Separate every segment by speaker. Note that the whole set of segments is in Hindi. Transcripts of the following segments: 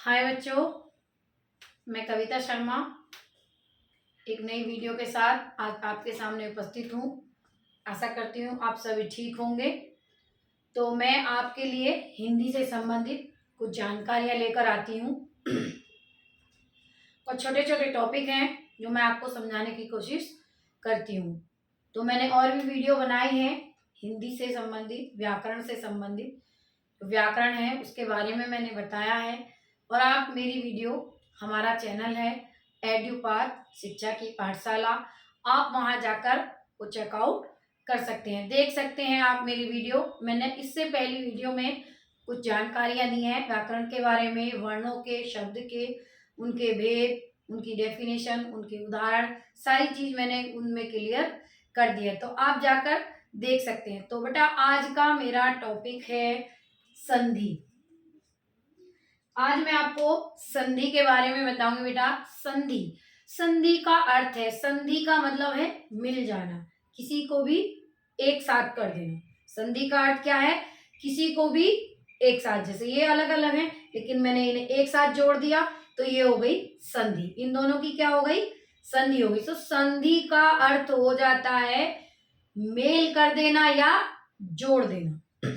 Speaker 1: हाय बच्चों, मैं कविता शर्मा एक नई वीडियो के साथ आज आपके सामने उपस्थित हूँ। आशा करती हूँ आप सभी ठीक होंगे। तो मैं आपके लिए हिंदी से संबंधित कुछ जानकारियाँ लेकर आती हूँ। कुछ छोटे छोटे टॉपिक हैं जो मैं आपको समझाने की कोशिश करती हूँ। तो मैंने और भी वीडियो बनाई है हिंदी से संबंधित, व्याकरण से संबंधित। व्याकरण है उसके बारे में मैंने बताया है। और आप मेरी वीडियो, हमारा चैनल है एड्यूपाथ शिक्षा की पाठशाला, आप वहां जाकर वो चेकआउट कर सकते हैं, देख सकते हैं आप मेरी वीडियो। मैंने इससे पहली वीडियो में कुछ जानकारियां दी हैं व्याकरण के बारे में, वर्णों के, शब्द के, उनके भेद, उनकी डेफिनेशन, उनके उदाहरण, सारी चीज मैंने उनमें क्लियर कर दी है। तो आप जाकर देख सकते हैं। तो बेटा आज का मेरा टॉपिक है संधि। आज मैं आपको संधि के बारे में बताऊंगी बेटा। संधि, संधि का अर्थ है, संधि का मतलब है मिल जाना, किसी को भी एक साथ कर देना। संधि का अर्थ क्या है? किसी को भी एक साथ, जैसे ये अलग अलग हैं लेकिन मैंने इन्हें एक साथ जोड़ दिया तो ये हो गई संधि। इन दोनों की क्या हो गई? संधि हो गई। तो संधि का अर्थ हो जाता है मेल कर देना या जोड़ देना।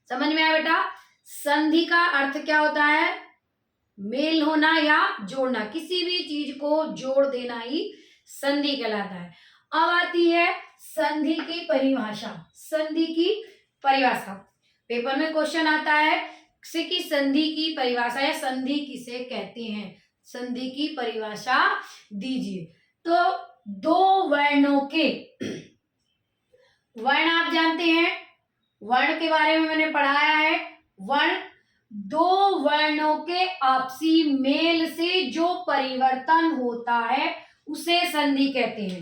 Speaker 1: समझ में आया बेटा? संधि का अर्थ क्या होता है? मेल होना या जोड़ना, किसी भी चीज को जोड़ देना ही संधि कहलाता है। अब आती है संधि की परिभाषा। संधि की परिभाषा पेपर में क्वेश्चन आता है कि संधि की परिभाषा या संधि किसे कहते हैं, संधि की परिभाषा दीजिए। तो दो वर्णों के, वर्ण आप जानते हैं, वर्ण के बारे में मैंने पढ़ाया है। वर्ण, दो वर्णों के आपसी मेल से जो परिवर्तन होता है उसे संधि कहते हैं।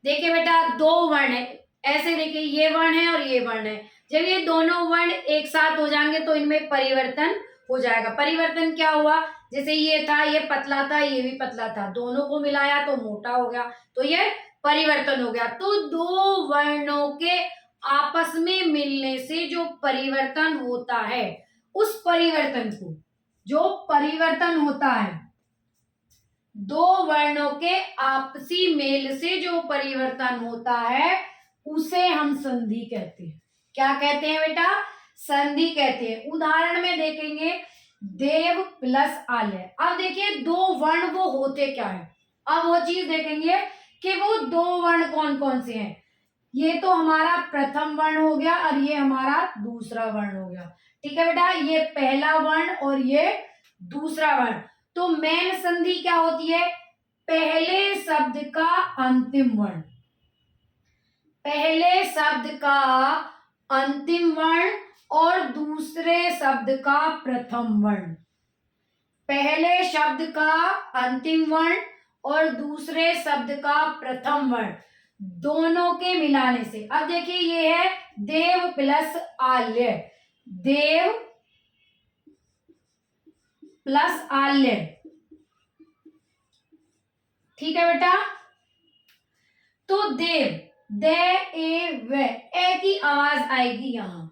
Speaker 1: देखिए बेटा, दो वर्ण है, ऐसे देखिए ये वर्ण है और ये वर्ण है। जब ये दोनों वर्ण एक साथ हो जाएंगे तो इनमें परिवर्तन हो जाएगा। परिवर्तन क्या हुआ? जैसे ये था, ये पतला था, ये भी पतला था, दोनों को मिलाया तो मोटा हो गया, तो ये परिवर्तन हो गया। तो दो वर्णों के आपस में मिलने से जो परिवर्तन होता है, उस परिवर्तन को, जो परिवर्तन होता है, दो वर्णों के आपसी मेल से जो परिवर्तन होता है उसे हम संधि कहते हैं। क्या कहते हैं बेटा? संधि कहते हैं। उदाहरण में देखेंगे देव प्लस आलय। अब देखिए दो वर्ण वो होते क्या है, अब वो चीज देखेंगे कि वो दो वर्ण कौन कौन से हैं। ये तो हमारा प्रथम वर्ण हो गया और ये हमारा दूसरा वर्ण हो गया। ठीक है बेटा, ये पहला वर्ण और ये दूसरा वर्ण। तो मेल संधि क्या होती है? पहले शब्द का अंतिम वर्ण, पहले शब्द का अंतिम वर्ण और दूसरे शब्द का प्रथम वर्ण। पहले शब्द का अंतिम वर्ण और दूसरे शब्द का प्रथम वर्ण, दोनों के मिलाने से। अब देखिए ये है देव प्लस आल्य, देव प्लस आल्य। ठीक है बेटा, तो देव, दे ए व, ए की आवाज आएगी यहां,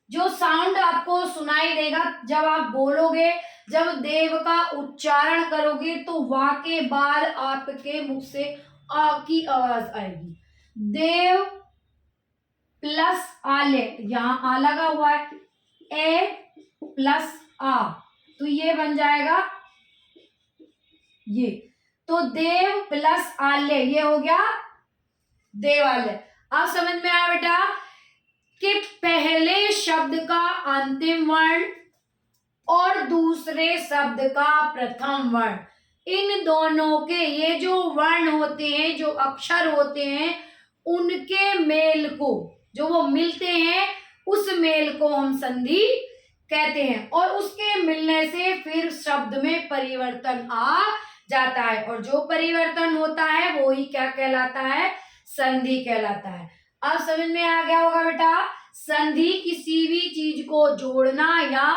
Speaker 1: जो साउंड आपको सुनाई देगा जब आप बोलोगे, जब देव का उच्चारण करोगे तो वा के बाद आपके मुख से आ की आवाज आएगी। देव प्लस आले, यहां आ लगा हुआ है, ए प्लस आ, तो ये बन जाएगा ये। तो देव प्लस आल्य, ये हो गया देवालय। अब समझ में आया बेटा कि पहले शब्द का अंतिम वर्ण और दूसरे शब्द का प्रथम वर्ण, इन दोनों के ये जो वर्ण होते हैं, जो अक्षर होते हैं, उनके मेल को, जो वो मिलते हैं, उस मेल को हम संधि कहते हैं। और उसके मिलने से फिर शब्द में परिवर्तन आ जाता है, और जो परिवर्तन होता है वो ही क्या कहलाता है? संधि कहलाता है। अब समझ में आ गया होगा बेटा, संधि किसी भी चीज को जोड़ना या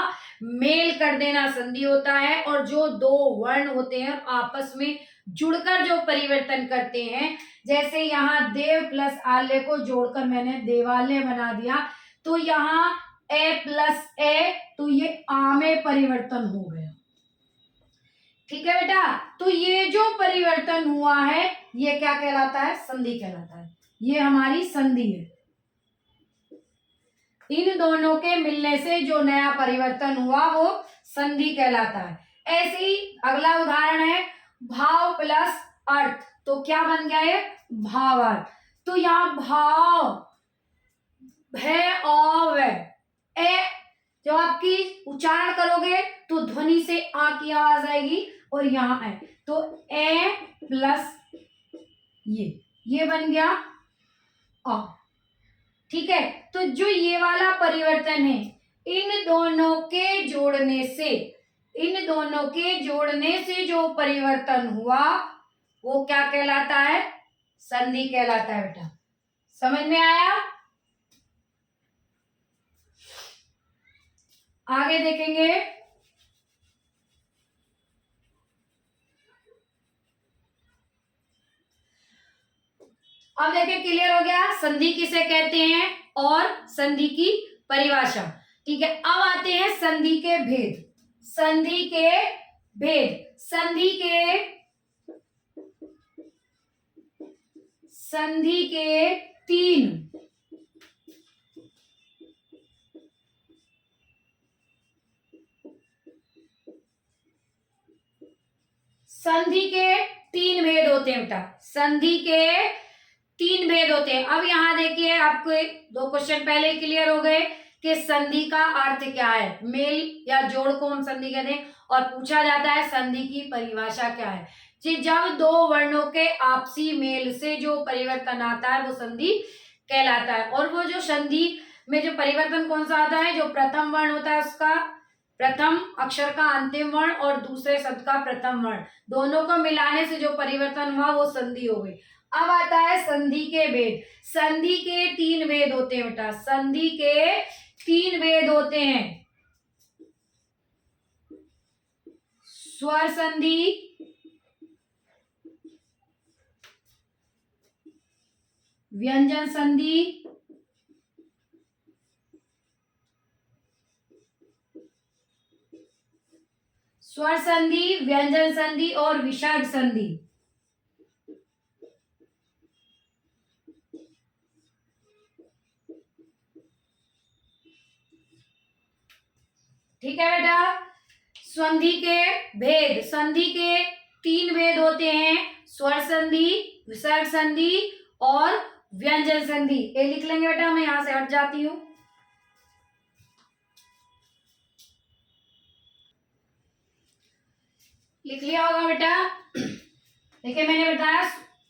Speaker 1: मेल कर देना संधि होता है। और जो दो वर्ण होते हैं आपस में जुड़कर जो परिवर्तन करते हैं, जैसे यहाँ देव प्लस आल्य को जोड़कर मैंने देवालय बना दिया, तो यहाँ ए प्लस ए, तो ये आ में परिवर्तन हो गया। ठीक है बेटा, तो ये जो परिवर्तन हुआ है ये क्या कहलाता है? संधि कहलाता है। ये हमारी संधि है। इन दोनों के मिलने से जो नया परिवर्तन हुआ वो संधि कहलाता है। ऐसे ही अगला उदाहरण है भाव प्लस अर्थ, तो क्या बन गया है? भावार्थ। तो यहाँ भाव है और ए, जब आपकी उच्चारण करोगे तो ध्वनि से आ की आवाज आएगी और यहाँ है तो ए प्लस ये बन गया अ। ठीक है, तो जो ये वाला परिवर्तन है इन दोनों के जोड़ने से जो परिवर्तन हुआ वो क्या कहलाता है? संधि कहलाता है बेटा। समझ में आया? आगे देखेंगे। अब देखिए क्लियर हो गया संधि किसे कहते हैं और संधि की परिभाषा। ठीक है, अब आते हैं संधि के भेद। संधि के तीन भेद होते हैं बेटा। संधि के तीन भेद होते हैं। अब यहाँ देखिए आपको दो क्वेश्चन पहले क्लियर हो गए कि संधि का अर्थ क्या है, मेल या जोड़ को हम संधि कहते हैं, और पूछा जाता है संधि की परिभाषा क्या है। जब दो वर्णों के आपसी मेल से जो परिवर्तन आता है वो संधि कहलाता है। और वो जो संधि में जो परिवर्तन कौन सा आता है? जो प्रथम वर्ण होता है उसका प्रथम अक्षर का अंतिम वर्ण और दूसरे शब्द का प्रथम वर्ण, दोनों को मिलाने से जो परिवर्तन हुआ वो संधि हो गई। अब आता है संधि के भेद। संधि के तीन भेद होते हैं बेटा। संधि के तीन भेद होते हैं। स्वर संधि, व्यंजन संधि, स्वर संधि, व्यंजन संधि और विसर्ग संधि। ठीक है बेटा, संधि के भेद। संधि के तीन भेद होते हैं, स्वर संधि, विसर्ग संधि और व्यंजन संधि। ये लिख लेंगे बेटा, मैं यहां से हट जाती हूं। लिख लिया होगा बेटा। देखिए मैंने बताया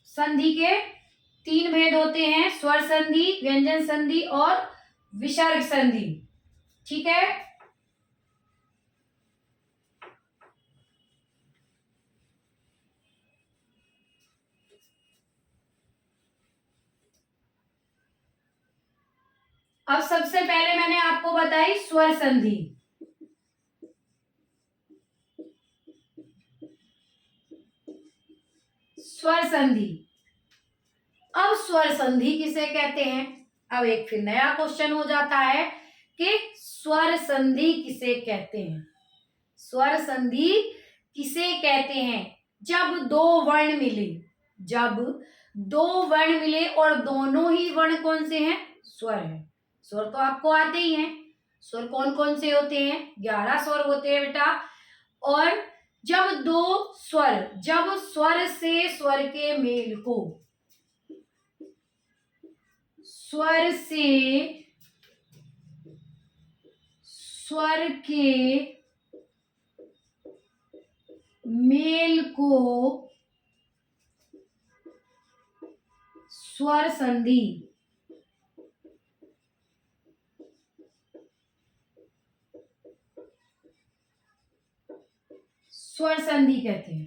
Speaker 1: संधि के तीन भेद होते हैं, स्वर संधि, व्यंजन संधि और विसर्ग संधि। ठीक है, अब सबसे पहले मैंने आपको बताई स्वर संधि। स्वर संधि, अब स्वर संधि किसे कहते हैं? अब एक फिर नया क्वेश्चन हो जाता है कि स्वर संधि किसे कहते हैं। स्वर संधि किसे कहते हैं? जब दो वर्ण मिले और दोनों ही वर्ण कौन से हैं? स्वर है। स्वर तो आपको आते ही हैं। स्वर कौन कौन से होते हैं? 11 स्वर होते हैं बेटा। और जब स्वर से स्वर के मेल को, स्वर से स्वर के मेल को स्वर संधि, स्वर संधि कहते हैं।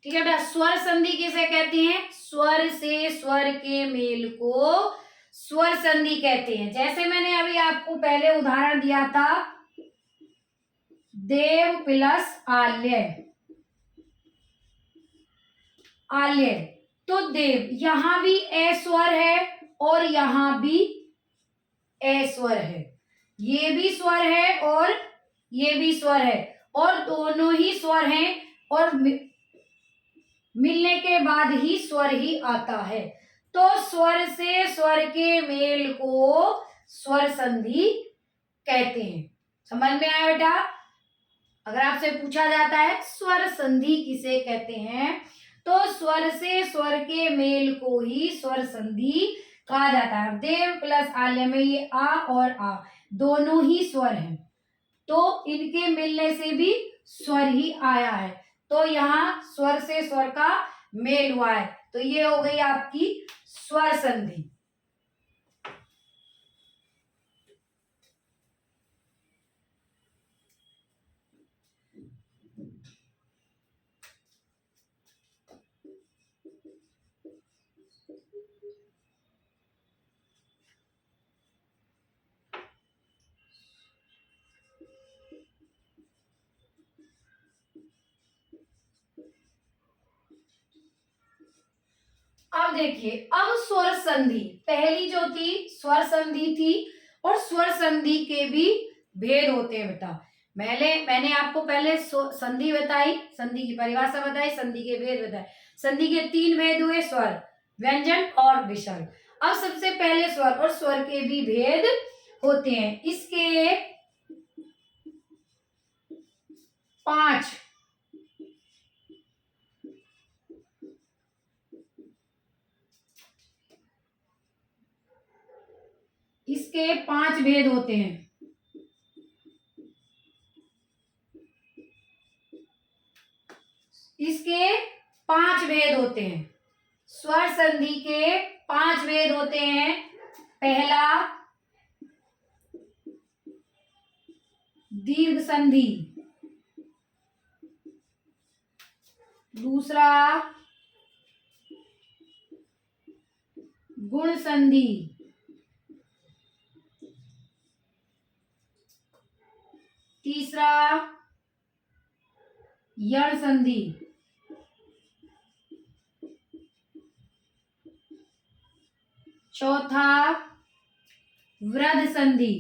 Speaker 1: ठीक है बेटा, स्वर संधि किसे कहते हैं? स्वर से स्वर के मेल को स्वर संधि कहते हैं। जैसे मैंने अभी आपको पहले उदाहरण दिया था, देव प्लस आल्य। तो देव, यहां भी ए स्वर है और यहां भी ए स्वर है। ये भी स्वर है और ये भी स्वर है और दोनों ही स्वर हैं और मिलने के बाद ही स्वर ही आता है। तो स्वर से स्वर के मेल को स्वर संधि कहते हैं। समझ में आया बेटा? अगर आपसे पूछा जाता है स्वर संधि किसे कहते हैं, तो स्वर से स्वर के मेल को ही स्वर संधि कहा जाता है। देव प्लस आल्य में ये आ और आ दोनों ही स्वर हैं, तो इनके मिलने से भी स्वर ही आया है। तो यहाँ स्वर से स्वर का मेल हुआ है, तो ये हो गई आपकी स्वर संधि। अब देखिए, अब स्वर संधि, पहली जो थी स्वर संधि थी, और स्वर संधि के भी भेद होते हैं बेटा। मैंने आपको पहले संधि बताई, संधि की परिभाषा बताई, संधि के भेद बताए। संधि के 3 भेद हुए, स्वर, व्यंजन और विसर्ग। अब सबसे पहले स्वर, और स्वर के भी भेद होते हैं। इसके 5 भेद होते हैं। इसके 5 भेद होते हैं। स्वर संधि के 5 भेद होते हैं। पहला दीर्घ संधि, दूसरा गुण संधि, तीसरा यण संधि, चौथा वृद्ध संधि,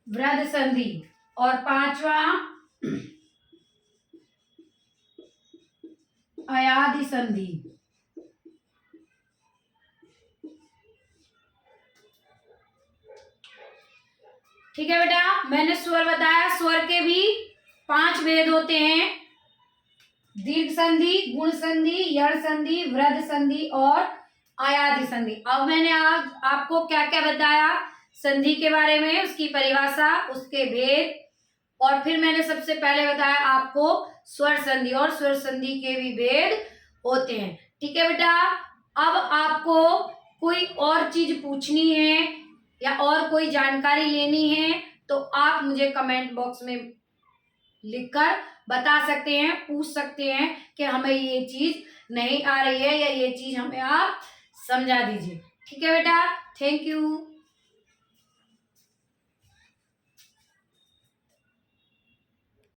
Speaker 1: वृद्ध संधि, और 5वां अयाधि संधि। ठीक है बेटा, मैंने स्वर बताया। स्वर के भी 5 भेद होते हैं, दीर्घ संधि, गुण संधि, यण संधि, वृद्ध संधि और अयाधि संधि। अब मैंने आज आपको क्या क्या बताया संधि के बारे में, उसकी परिभाषा, उसके भेद, और फिर मैंने सबसे पहले बताया आपको स्वर संधि, और स्वर संधि के भी भेद होते हैं। ठीक है बेटा, अब आपको कोई और चीज पूछनी है या और कोई जानकारी लेनी है तो आप मुझे कमेंट बॉक्स में लिखकर बता सकते हैं, पूछ सकते हैं कि हमें ये चीज नहीं आ रही है या ये चीज हमें आप समझा दीजिए। ठीक है बेटा, थैंक यू।